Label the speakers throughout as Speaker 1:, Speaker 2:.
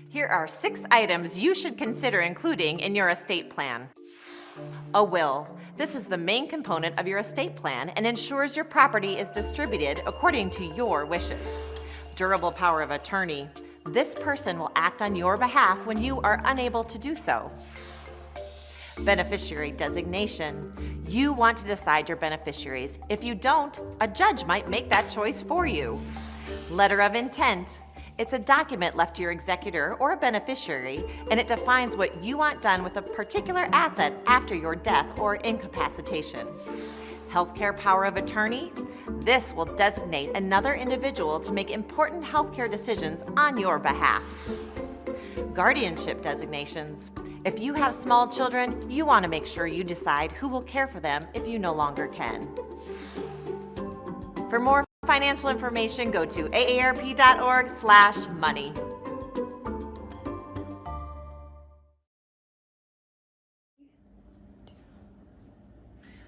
Speaker 1: Here are 6 items you should consider including in your estate plan. A will. This is the main component of your estate plan and ensures your property is distributed according to your wishes. Durable power of attorney. This person will act on your behalf when you are unable to do so. Beneficiary designation. You want to decide your beneficiaries. If you don't, a judge might make that choice for you. Letter of intent. It's a document left to your executor or a beneficiary, and it defines what you want done with a particular asset after your death or incapacitation. Healthcare power of attorney. This will designate another individual to make important healthcare decisions on your behalf. Guardianship designations. If you have small children, you want to make sure you decide who will care for them if you no longer can. For more financial information, go to aarp.org/money.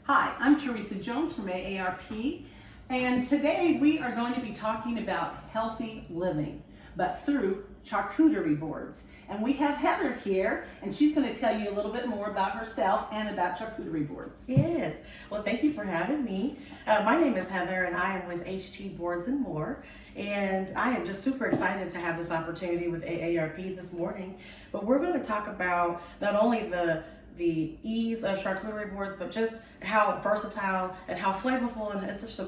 Speaker 2: Hi, I'm Teresa Jones from AARP, and today we are going to be talking about healthy living, but through charcuterie boards. And we have Heather here, and she's going to tell you a little bit more about herself and about charcuterie boards.
Speaker 3: Yes. Well, thank you for having me. My name is Heather, and I am with HT Boards and More. And I am just super excited to have this opportunity with AARP this morning. But we're going to talk about not only the ease of charcuterie boards, but just how versatile and how flavorful, and it's just a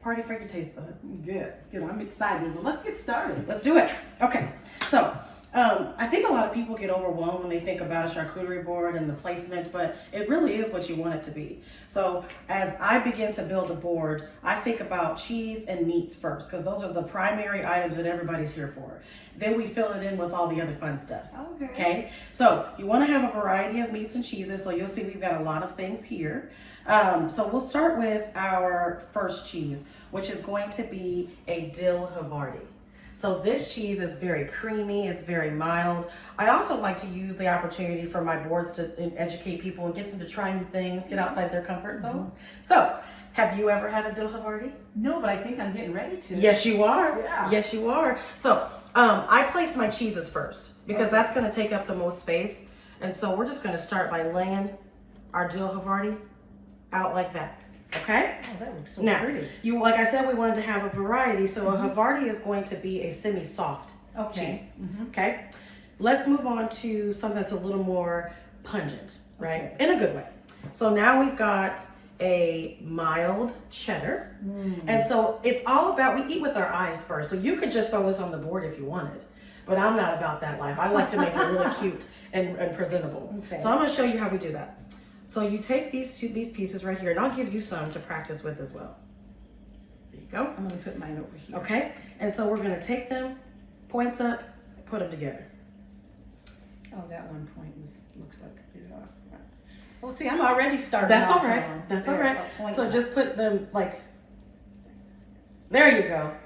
Speaker 3: party for your taste bud.
Speaker 2: Good. I'm excited. Well, let's get started.
Speaker 3: Let's do it. Okay. So I think a lot of people get overwhelmed when they think about a charcuterie board and the placement, but it really is what you want it to be. So as I begin to build a board, I think about cheese and meats first, because those are the primary items that everybody's here for. Then we fill it in with all the other fun stuff. Okay. So you want to have a variety of meats and cheeses. So you'll see we've got a lot of things here. So we'll start with our first cheese, which is going to be a dill Havarti. So this cheese is very creamy, it's very mild. I also like to use the opportunity for my boards to educate people and get them to try new things, get outside their comfort zone. So, have you ever had a dill Havarti?
Speaker 2: No, but I think I'm getting ready to.
Speaker 3: Yes, you are.
Speaker 2: Yeah.
Speaker 3: Yes, you are. So, I place my cheeses first because that's going to take up the most space. And so we're just going to start by laying our dill Havarti out like that. Okay?
Speaker 2: Oh, that looks so
Speaker 3: pretty. Like I said, we wanted to have a variety, so a Havarti is going to be a semi-soft cheese. Okay? Let's move on to something that's a little more pungent, right? In a good way. So now we've got a mild cheddar. And so it's all about, we eat with our eyes first. So you could just throw this on the board if you wanted, but I'm not about that life. I like to make it really cute and presentable. Okay. So I'm going to show you how we do that. So you take these pieces right here, and I'll give you some to practice with as well. There you go.
Speaker 2: I'm going to put mine over here.
Speaker 3: Okay, and so we're going to take them, points up, put them together.
Speaker 2: Oh, that one point looks like it. Well, see, I'm already starting.
Speaker 3: That's all right. That's all right. So just put them like, there you go.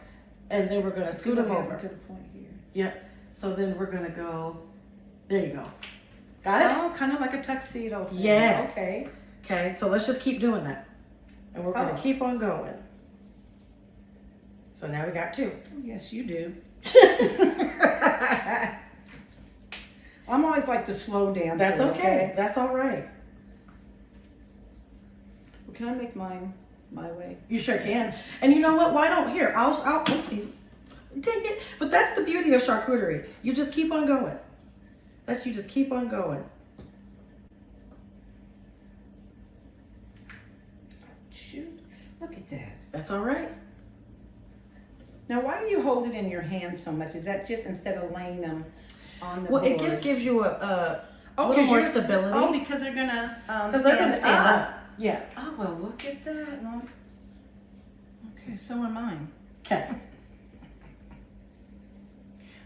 Speaker 3: And then we're going to scoot them over.
Speaker 2: To the point here.
Speaker 3: Yep. So then we're going to go, there you go. Got it?
Speaker 2: Oh, kind of like a tuxedo thing.
Speaker 3: Yes.
Speaker 2: Okay.
Speaker 3: Okay, so let's just keep doing that. And we're going to keep on going. So now we got 2.
Speaker 2: Yes, you do. I'm always like the slow dancer.
Speaker 3: That's okay. That's all right.
Speaker 2: Well, can I make mine my way?
Speaker 3: You sure can. And you know what? Why don't, here, I'll oopsies. Dang it. But that's the beauty of charcuterie. You just keep on going. You just keep on going.
Speaker 2: Shoot, look at that.
Speaker 3: That's all right.
Speaker 2: Now, why do you hold it in your hand so much? Is that just instead of laying them on the board?
Speaker 3: Well, it just gives you a little more stability.
Speaker 2: Oh, because they're gonna
Speaker 3: stand up. Yeah.
Speaker 2: Oh, well, look at that. No. Okay, so are mine.
Speaker 3: Okay.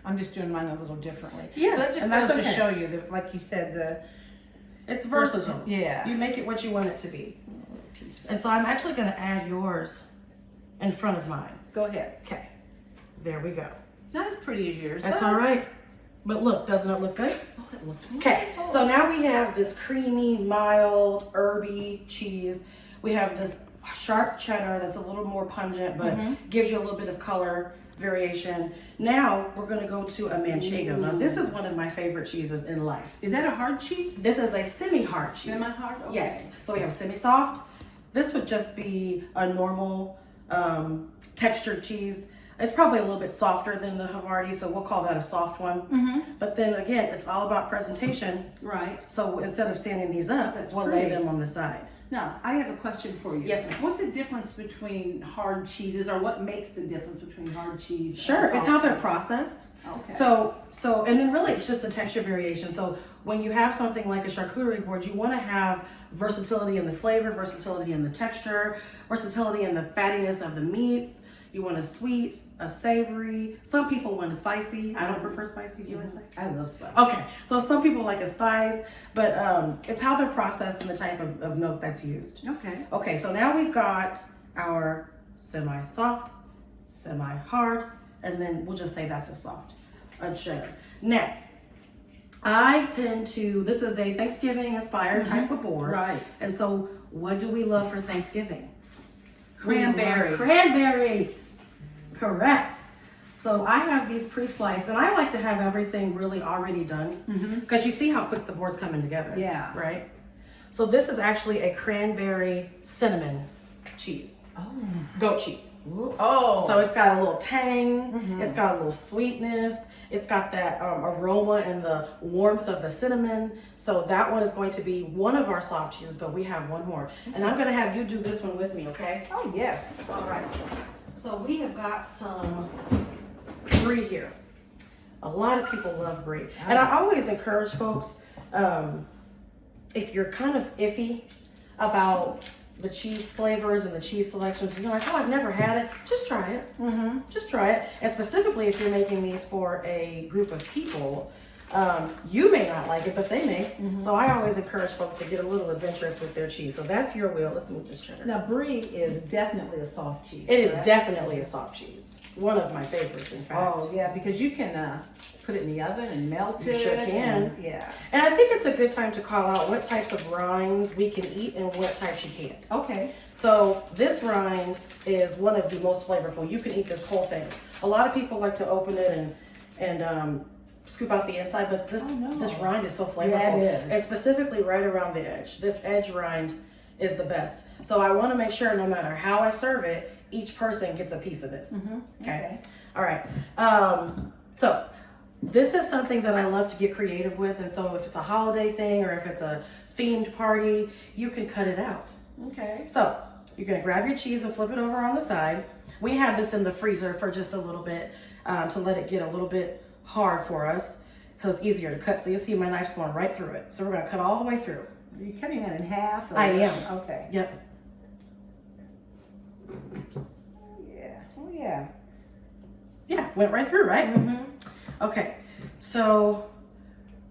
Speaker 2: I'm just doing mine a little differently.
Speaker 3: Yeah,
Speaker 2: so that just goes to show you that, like you said, it's
Speaker 3: versatile.
Speaker 2: Yeah.
Speaker 3: You make it what you want it to be. And so I'm actually going to add yours in front of mine.
Speaker 2: Go ahead.
Speaker 3: Okay. There we go.
Speaker 2: Not as pretty as yours.
Speaker 3: That's all right. But look, doesn't it look good?
Speaker 2: Oh, it looks wonderful.
Speaker 3: Okay. So now we have this creamy, mild, herby cheese. We have this sharp cheddar that's a little more pungent, but gives you a little bit of color. variation. Now we're gonna go to a manchego. Now this is one of my favorite cheeses in life.
Speaker 2: Is that a hard cheese?
Speaker 3: This is a semi-hard cheese.
Speaker 2: Semi-hard? Okay.
Speaker 3: Yes. So we have semi-soft. This would just be a normal textured cheese. It's probably a little bit softer than the Havarti, so we'll call that a soft one. But then again, it's all about presentation.
Speaker 2: Right.
Speaker 3: So instead of standing these up, we'll lay them on the side.
Speaker 2: Now, I have a question for you.
Speaker 3: Yes, ma'am.
Speaker 2: What's the difference between hard cheeses, or what makes the difference between hard cheese
Speaker 3: Sure,
Speaker 2: and
Speaker 3: it's how they're
Speaker 2: soft
Speaker 3: processed.
Speaker 2: cheese? Okay.
Speaker 3: So, and then really it's just the texture variation. So when you have something like a charcuterie board, you want to have versatility in the flavor, versatility in the texture, versatility in the fattiness of the meats. You want a sweet, a savory. Some people want a spicy. I don't prefer spicy. Do you like spicy?
Speaker 2: I love spice.
Speaker 3: Okay, so some people like a spice, but it's how they're processed and the type of milk that's used.
Speaker 2: Okay.
Speaker 3: Okay, so now we've got our semi-soft, semi-hard, and then we'll just say that's a cheddar. Now, I tend to, this is a Thanksgiving inspired type of board.
Speaker 2: Right.
Speaker 3: And so what do we love for Thanksgiving?
Speaker 2: Cranberries.
Speaker 3: We love cranberries. Correct. So I have these pre-sliced, and I like to have everything really already done because you see how quick the board's coming together.
Speaker 2: Yeah.
Speaker 3: Right? So this is actually a cranberry cinnamon cheese.
Speaker 2: Oh.
Speaker 3: Goat cheese.
Speaker 2: Ooh. Oh.
Speaker 3: So it's got a little tang, it's got a little sweetness, it's got that aroma and the warmth of the cinnamon. So that one is going to be one of our soft cheeses, but we have one more. And I'm gonna have you do this one with me, okay?
Speaker 2: Oh, yes.
Speaker 3: All right, so we have got some brie here. A lot of people love brie. And I always encourage folks, if you're kind of iffy about the cheese flavors and the cheese selections, you're like, oh, I've never had it, just try it. Just try it. And specifically if you're making these for a group of people, you may not like it, but they may. So I always encourage folks to get a little adventurous with their cheese. So that's your wheel. Let's move this cheddar.
Speaker 2: Now, brie is definitely a soft cheese.
Speaker 3: It is
Speaker 2: correct?
Speaker 3: definitely a soft cheese. One of my favorites, in fact.
Speaker 2: Oh, yeah, because you can put it in the oven and melt
Speaker 3: You
Speaker 2: it.
Speaker 3: sure can.
Speaker 2: And, yeah.
Speaker 3: And I think it's a good time to call out what types of rinds we can eat and what types you can't.
Speaker 2: Okay.
Speaker 3: So this rind is one of the most flavorful. You can eat this whole thing. A lot of people like to open it and scoop out the inside, but this rind is so flavorful.
Speaker 2: Yeah, it is.
Speaker 3: And specifically right around the edge. This edge rind is the best. So I want to make sure no matter how I serve it, each person gets a piece of this. Okay. All right. So this is something that I love to get creative with. And so if it's a holiday thing or if it's a themed party, you can cut it out.
Speaker 2: Okay.
Speaker 3: So you're gonna grab your cheese and flip it over on the side. We have this in the freezer for just a little bit to let it get a little bit hard for us because it's easier to cut. So you'll see my knife's going right through it. So we're gonna cut all the way through.
Speaker 2: Are you cutting that in half? Or?
Speaker 3: I am.
Speaker 2: Okay.
Speaker 3: Yep.
Speaker 2: Yeah. Oh, yeah.
Speaker 3: Yeah, went right through, right? Okay, so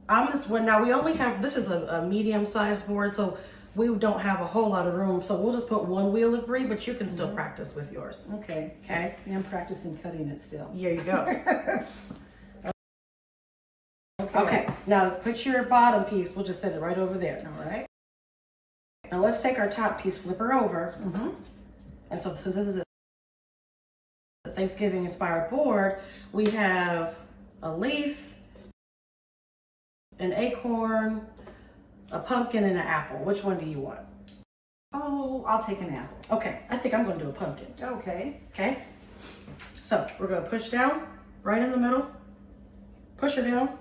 Speaker 3: on this one, now we only have, this is a medium-sized board, so we don't have a whole lot of room, so we'll just put one wheel of brie, but you can still practice with yours.
Speaker 2: Okay.
Speaker 3: Okay?
Speaker 2: Yeah, I'm practicing cutting it still.
Speaker 3: Here you go. Okay, now put your bottom piece, we'll just set it right over there.
Speaker 2: All right.
Speaker 3: Now let's take our top piece, flip her over. And so this is a Thanksgiving inspired board. We have a leaf, an acorn, a pumpkin, and an apple. Which one do you want?
Speaker 2: Oh, I'll take an apple.
Speaker 3: Okay, I think I'm gonna do a pumpkin.
Speaker 2: Okay.
Speaker 3: Okay? So we're gonna push down, right in the middle. Push her down.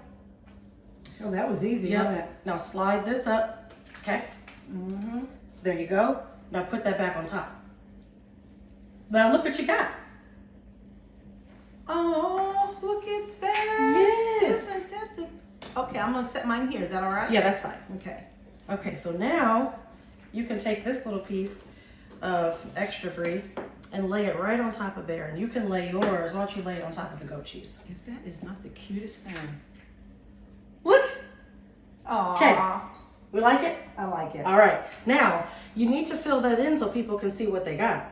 Speaker 2: Oh, that was easy, wasn't it?
Speaker 3: Now slide this up. Okay? There you go. Now put that back on top. Now look what you got.
Speaker 2: Oh, look at that.
Speaker 3: Yes.
Speaker 2: Isn't that the... Okay, I'm going to set mine here. Is that all right?
Speaker 3: Yeah, that's fine.
Speaker 2: Okay.
Speaker 3: Okay, so now you can take this little piece of extra brie and lay it right on top of there. And you can lay yours, why don't you lay it on top of the goat cheese?
Speaker 2: If that is not the cutest thing.
Speaker 3: Look!
Speaker 2: Aw.
Speaker 3: Okay, we like it?
Speaker 2: I like it.
Speaker 3: All right, now you need to fill that in so people can see what they got.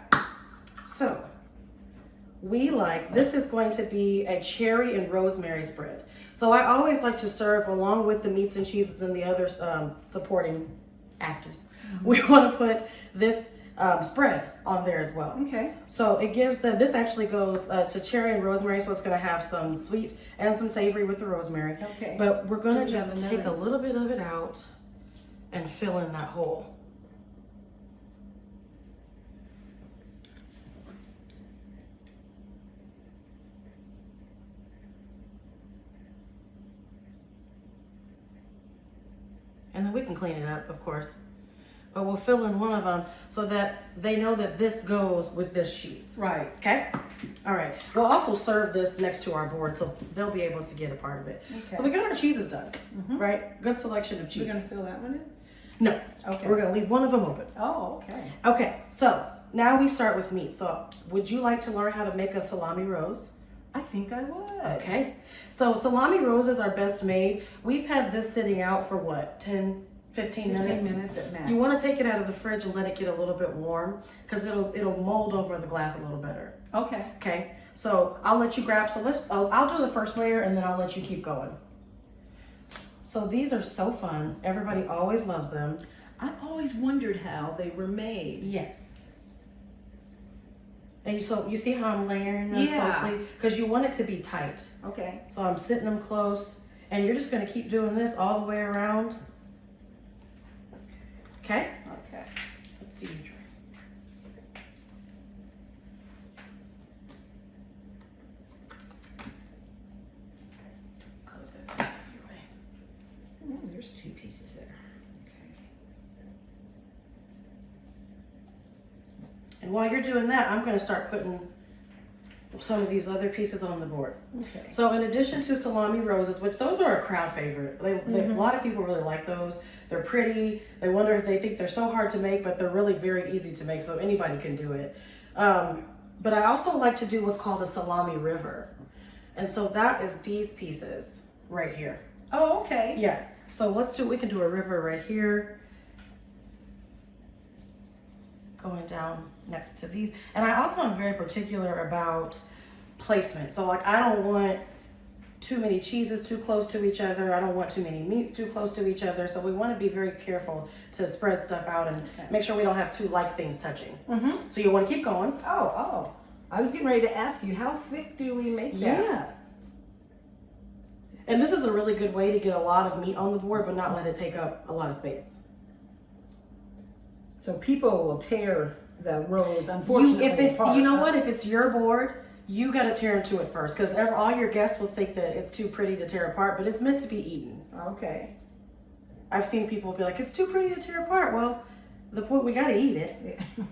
Speaker 3: So, this is going to be a cherry and rosemary spread. So I always like to serve along with the meats and cheeses and the other supporting actors. We want to put this spread on there as well.
Speaker 2: Okay.
Speaker 3: So it gives them, this actually goes to cherry and rosemary, so it's going to have some sweet and some savory with the rosemary.
Speaker 2: Okay.
Speaker 3: But we're going to
Speaker 2: Do we have
Speaker 3: just take a
Speaker 2: another?
Speaker 3: little bit of it out and fill in that hole. And then we can clean it up, of course. But we'll fill in one of them so that they know that this goes with this cheese.
Speaker 2: Right.
Speaker 3: Okay? All right. We'll also serve this next to our board so they'll be able to get a part of it.
Speaker 2: Okay.
Speaker 3: So we got our cheeses done, right? Good selection of cheese.
Speaker 2: We're gonna fill that one in?
Speaker 3: No.
Speaker 2: Okay.
Speaker 3: We're going to leave one of them open.
Speaker 2: Oh, okay.
Speaker 3: Okay. So now we start with meat. So would you like to learn how to make a salami rose?
Speaker 2: I think I would.
Speaker 3: Okay. So salami roses are best made. We've had this sitting out for what, 10, 15 minutes?
Speaker 2: 15 minutes at max.
Speaker 3: You want to take it out of the fridge and let it get a little bit warm because it'll mold over the glass a little better.
Speaker 2: Okay.
Speaker 3: Okay. So I'll let you grab. So I'll do the first layer and then I'll let you keep going. So these are so fun. Everybody always loves them.
Speaker 2: I've always wondered how they were made.
Speaker 3: Yes. And you see how I'm layering them
Speaker 2: Yeah.
Speaker 3: closely? Because you want it to be tight.
Speaker 2: Okay.
Speaker 3: So I'm sitting them close, and you're just going to keep doing this all the way around. Okay?
Speaker 2: Okay.
Speaker 3: Let's see you try. Close this out of your way.
Speaker 2: There's 2 pieces there.
Speaker 3: And while you're doing that, I'm going to start putting some of these other pieces on the board.
Speaker 2: Okay.
Speaker 3: So in addition to salami roses, which those are a crowd favorite, a lot of people really like those. They're pretty. They wonder if they think they're so hard to make, but they're really very easy to make, so anybody can do it. But I also like to do what's called a salami river. And so that is these pieces right here.
Speaker 2: Oh, okay.
Speaker 3: Yeah. So we can do a river right here. Going down next to these. And I also am very particular about placement. So like I don't want too many cheeses too close to each other. I don't want too many meats too close to each other. So we want to be very careful to spread stuff out and make sure we don't have two like things touching. So you want to keep going.
Speaker 2: Oh. I was getting ready to ask you, how thick do we make that?
Speaker 3: Yeah. And this is a really good way to get a lot of meat on the board, but not let it take up a lot of space.
Speaker 2: So people will tear the rose, unfortunately, apart.
Speaker 3: You know what? If it's your board, you got to tear into it first, because all your guests will think that it's too pretty to tear apart, but it's meant to be eaten.
Speaker 2: Okay.
Speaker 3: I've seen people be like, it's too pretty to tear apart. Well, the point, we got to eat it.
Speaker 2: Yeah.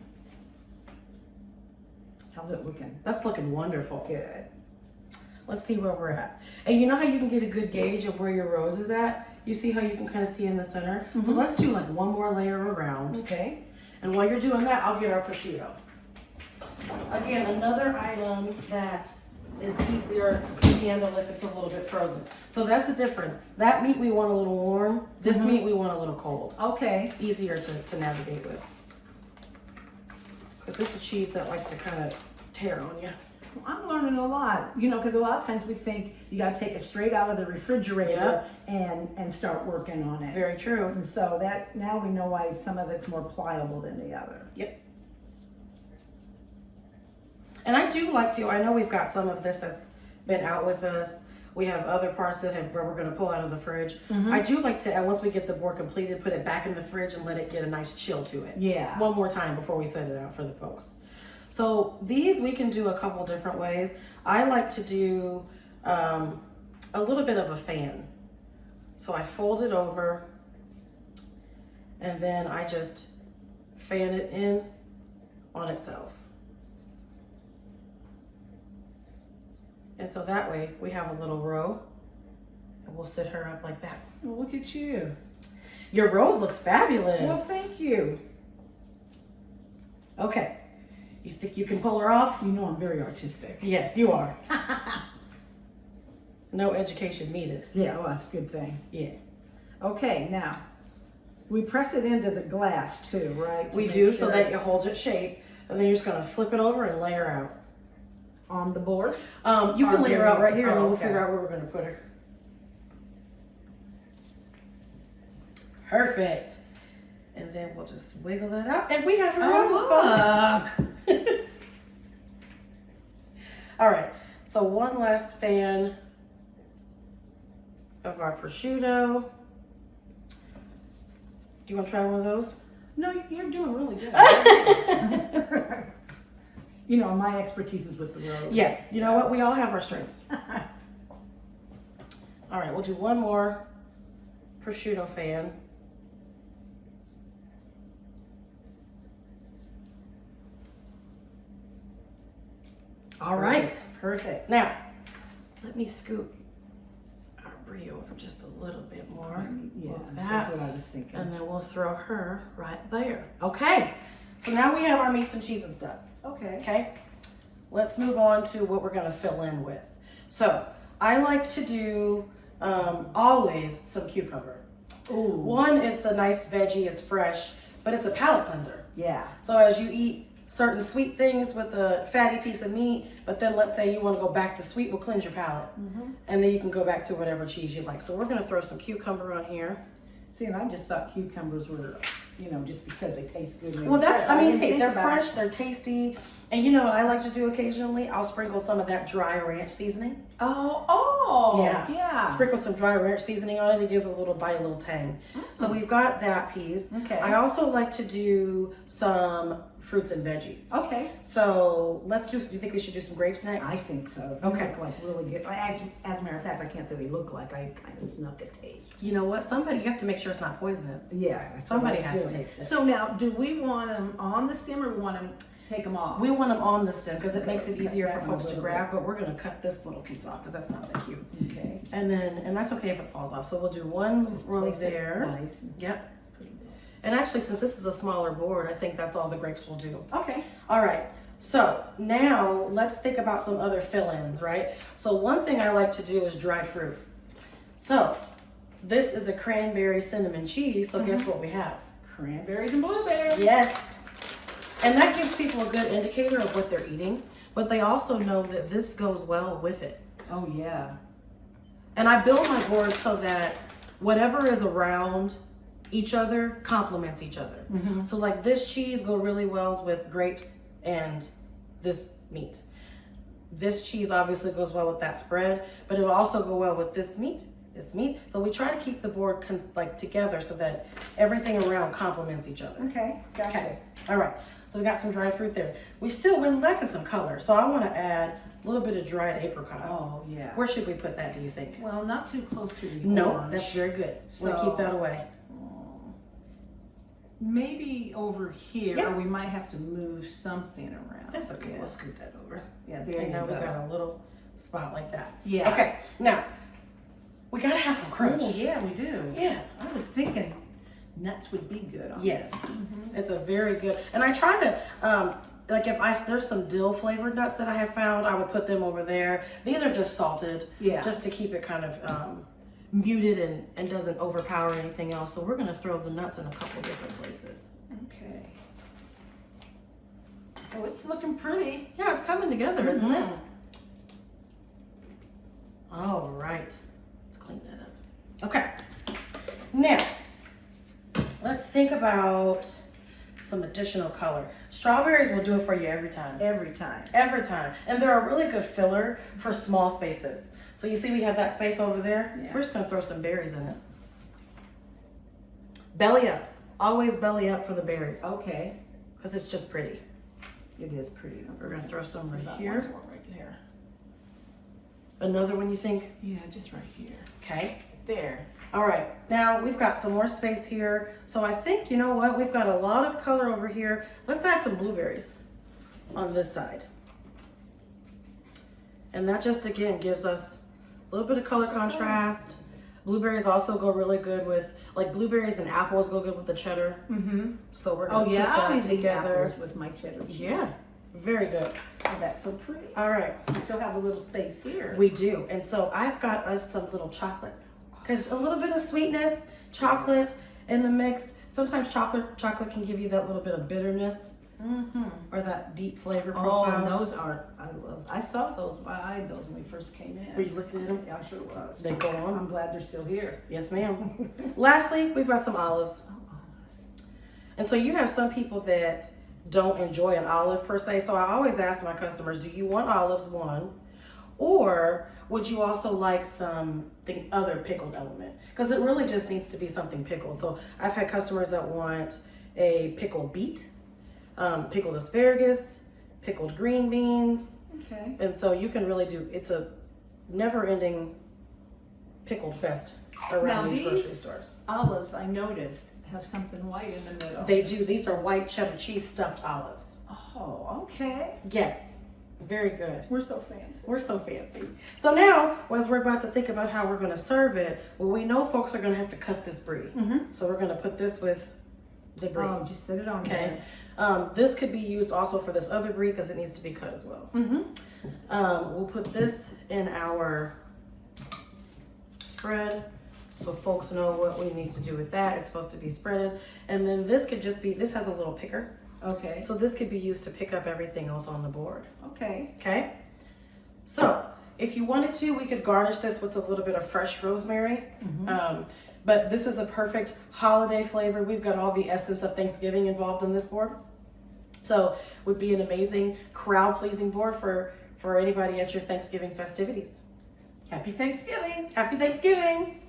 Speaker 2: How's it looking?
Speaker 3: That's looking wonderful.
Speaker 2: Good.
Speaker 3: Let's see where we're at. And you know how you can get a good gauge of where your rose is at? You see how you can kind of see in the center? So let's do like one more layer around.
Speaker 2: Okay.
Speaker 3: And while you're doing that, I'll get our prosciutto. Again, another item that is easier to handle if it's a little bit frozen. So that's the difference. That meat we want a little warm. This meat we want a little cold.
Speaker 2: Okay.
Speaker 3: Easier to navigate with. Because it's a cheese that likes to kind of tear on you.
Speaker 2: I'm learning a lot, because a lot of times we think you got to take it straight out of the refrigerator and start working on it.
Speaker 3: Very true.
Speaker 2: And so that now we know why some of it's more pliable than the other.
Speaker 3: Yep. And I do like to, I know we've got some of this that's been out with us. We have other parts where we're going to pull out of the fridge. I do like to, and once we get the board completed, put it back in the fridge and let it get a nice chill to it.
Speaker 2: Yeah.
Speaker 3: One more time before we set it out for the folks. So these we can do a couple different ways. I like to do a little bit of a fan. So I fold it over and then I just fan it in on itself. And so that way we have a little row and we'll sit her up like that.
Speaker 2: Well, look at you.
Speaker 3: Your rose looks fabulous.
Speaker 2: Well, thank you.
Speaker 3: Okay. You think you can pull her off?
Speaker 2: You know I'm very artistic.
Speaker 3: Yes, you are. No education needed.
Speaker 2: Yeah, well, that's a good thing.
Speaker 3: Yeah.
Speaker 2: Okay, now, we press it into the glass too, right?
Speaker 3: We do, so that it holds its shape. And then you're just going to flip it over and lay her out.
Speaker 2: On the board?
Speaker 3: You can lay her out right here and then we'll
Speaker 2: okay.
Speaker 3: figure out where we're going to put her. Perfect. And then we'll just wiggle it up. And we have a rose, folks. All right. So one last fan of our prosciutto. Do you want to try one of those?
Speaker 2: No, you're doing really good. You know, my expertise is with the rose.
Speaker 3: Yeah. You know what? We all have our strengths. All right. We'll do one more prosciutto fan. All right.
Speaker 2: Perfect.
Speaker 3: Now, let me scoop our brie over just a little bit more.
Speaker 2: Yeah,
Speaker 3: Like
Speaker 2: that's
Speaker 3: that.
Speaker 2: what I was thinking.
Speaker 3: And then we'll throw her right there. Okay. So now we have our meats and cheeses done.
Speaker 2: Okay.
Speaker 3: Okay. Let's move on to what we're going to fill in with. So I like to do always some cucumber.
Speaker 2: Ooh.
Speaker 3: One, it's a nice veggie, it's fresh, but it's a palate cleanser.
Speaker 2: Yeah.
Speaker 3: So as you eat certain sweet things with a fatty piece of meat, but then let's say you want to go back to sweet, we'll cleanse your palate. And then you can go back to whatever cheese you like. So we're going to throw some cucumber on here.
Speaker 2: See, and I just thought cucumbers were, you know, just because they taste good.
Speaker 3: Well, that's, I mean,
Speaker 2: didn't
Speaker 3: hey,
Speaker 2: think
Speaker 3: they're
Speaker 2: about
Speaker 3: fresh, they're tasty. And you know what I like to do occasionally? I'll sprinkle some of that dry ranch seasoning.
Speaker 2: Oh,
Speaker 3: Yeah.
Speaker 2: yeah.
Speaker 3: Sprinkle some dry ranch seasoning on it. It gives a little bite, a little tang. So we've got that piece.
Speaker 2: Okay.
Speaker 3: I also like to do some fruits and veggies.
Speaker 2: Okay.
Speaker 3: So let's do, do you think we should do some grapes next?
Speaker 2: I think so.
Speaker 3: Okay.
Speaker 2: These look like really good. As a matter of fact, I can't say they look like. I kind of snuck a taste.
Speaker 3: You know what? Somebody, you have to make sure it's not poisonous.
Speaker 2: Yeah. that's
Speaker 3: Somebody
Speaker 2: what I
Speaker 3: has
Speaker 2: was
Speaker 3: to
Speaker 2: doing.
Speaker 3: taste it.
Speaker 2: So now, do we want them on the stem or we want them take them off?
Speaker 3: We want them on the stem because it makes it
Speaker 2: let's cut
Speaker 3: easier
Speaker 2: that
Speaker 3: for
Speaker 2: one a
Speaker 3: folks to
Speaker 2: little
Speaker 3: grab, but we're going to cut this little piece off because that's not that cute.
Speaker 2: Okay.
Speaker 3: And then, and that's okay if it falls off. So we'll do one row
Speaker 2: Place it
Speaker 3: there.
Speaker 2: Nice.
Speaker 3: Yep. And actually, since this is a smaller board, I think that's all the grapes will do.
Speaker 2: Okay.
Speaker 3: All right. So now let's think about some other fill-ins, right? So one thing I like to do is dried fruit. So this is a cranberry cinnamon cheese. So guess what we have?
Speaker 2: Cranberries and blueberries.
Speaker 3: Yes. And that gives people a good indicator of what they're eating, but they also know that this goes well with it.
Speaker 2: Oh yeah.
Speaker 3: And I build my board so that whatever is around each other complements each other. So like this cheese go really well with grapes and this meat. This cheese obviously goes well with that spread, but it'll also go well with this meat. So we try to keep the board like together so that everything around complements each other.
Speaker 2: Okay. Gotcha.
Speaker 3: Okay. All right. So we got some dried fruit there. We're lacking some color. So I want to add a little bit of dried apricot.
Speaker 2: Oh yeah.
Speaker 3: Where should we put that, do you think?
Speaker 2: Well, not too close to the
Speaker 3: No,
Speaker 2: orange.
Speaker 3: that's very good. We'll
Speaker 2: So-
Speaker 3: keep that away.
Speaker 2: Maybe over here,
Speaker 3: Yeah.
Speaker 2: or we might have to move something around.
Speaker 3: That's okay.
Speaker 2: Yeah.
Speaker 3: We'll scoot that over.
Speaker 2: Yeah, there
Speaker 3: Okay,
Speaker 2: you
Speaker 3: now we
Speaker 2: go.
Speaker 3: got a little spot like that.
Speaker 2: Yeah.
Speaker 3: Okay, now we gotta have some crunch.
Speaker 2: Oh, yeah, we do.
Speaker 3: Yeah.
Speaker 2: I was thinking nuts would be good on
Speaker 3: Yes.
Speaker 2: this.
Speaker 3: It's a very good, and I try to, like if there's some dill flavored nuts that I have found, I would put them over there. These are just salted.
Speaker 2: Yeah.
Speaker 3: Just to keep it kind of muted and doesn't overpower anything else. So we're gonna throw the nuts in a couple different places.
Speaker 2: Okay. Oh, it's looking pretty.
Speaker 3: Yeah, it's coming together, isn't it?
Speaker 2: Mhm.
Speaker 3: All right. Let's clean that up. Okay. Now, let's think about some additional color. Strawberries will do it for you every time.
Speaker 2: Every time.
Speaker 3: Every time. And they're a really good filler for small spaces. So you see we have that space over there?
Speaker 2: Yeah.
Speaker 3: We're just gonna throw some berries in it. Belly up. Always belly up for the berries.
Speaker 2: Okay.
Speaker 3: Because it's just pretty.
Speaker 2: It is pretty.
Speaker 3: We're gonna throw some right
Speaker 2: About
Speaker 3: here.
Speaker 2: one more right there.
Speaker 3: Another one you think?
Speaker 2: Yeah, just right here.
Speaker 3: Okay.
Speaker 2: There.
Speaker 3: All right, now we've got some more space here. So I think, you know what? We've got a lot of color over here. Let's add some blueberries on this side. And that just, again, gives us a little bit of color contrast. Blueberries also go really good with, like blueberries and apples go good with the cheddar.
Speaker 2: Mm-hmm.
Speaker 3: So we're
Speaker 2: Oh
Speaker 3: gonna
Speaker 2: yeah, I
Speaker 3: put that
Speaker 2: always eat
Speaker 3: together.
Speaker 2: apples with my cheddar cheese.
Speaker 3: Yeah, very good.
Speaker 2: Oh, that's so pretty.
Speaker 3: All right,
Speaker 2: We still have a little space here.
Speaker 3: we do. And so I've got us some little chocolates. Because a little bit of sweetness, chocolate in the mix. Sometimes chocolate can give you that little bit of bitterness
Speaker 2: Mm-hmm.
Speaker 3: or that deep flavor
Speaker 2: Oh,
Speaker 3: profile.
Speaker 2: and those are, I saw those, I eyed those when we first came in.
Speaker 3: Were you looking at them?
Speaker 2: Yeah, I sure was.
Speaker 3: They go on.
Speaker 2: I'm glad they're still here.
Speaker 3: Yes, ma'am. Lastly, we've got some olives.
Speaker 2: Oh, olives.
Speaker 3: And so you have some people that don't enjoy an olive per se. So I always ask my customers, do you want olives, one? Or would you also like something other pickled element? Because it really just needs to be something pickled. So I've had customers that want a pickled beet, pickled asparagus, pickled green beans.
Speaker 2: Okay.
Speaker 3: And so you can really do, it's a never-ending pickled fest around
Speaker 2: Now
Speaker 3: these grocery
Speaker 2: these
Speaker 3: stores.
Speaker 2: olives, I noticed, have something white in the middle.
Speaker 3: They do. These are white cheddar cheese stuffed olives.
Speaker 2: Oh, okay.
Speaker 3: Yes. Very good.
Speaker 2: We're so fancy.
Speaker 3: We're so fancy. So now, as we're about to think about how we're going to serve it, well, we know folks are going to have to cut this brie. So we're going to put this with the brie.
Speaker 2: Oh, just set it on
Speaker 3: Okay.
Speaker 2: there.
Speaker 3: This could be used also for this other brie because it needs to be cut as well. We'll put this in our spread so folks know what we need to do with that. It's supposed to be spreaded. And then this could just be, this has a little picker.
Speaker 2: Okay.
Speaker 3: So this could be used to pick up everything else on the board.
Speaker 2: Okay.
Speaker 3: Okay? So if you wanted to, we could garnish this with a little bit of fresh rosemary. But this is a perfect holiday flavor. We've got all the essence of Thanksgiving involved in this board. So would be an amazing crowd-pleasing board for anybody at your Thanksgiving festivities.
Speaker 2: Happy Thanksgiving.
Speaker 3: Happy Thanksgiving!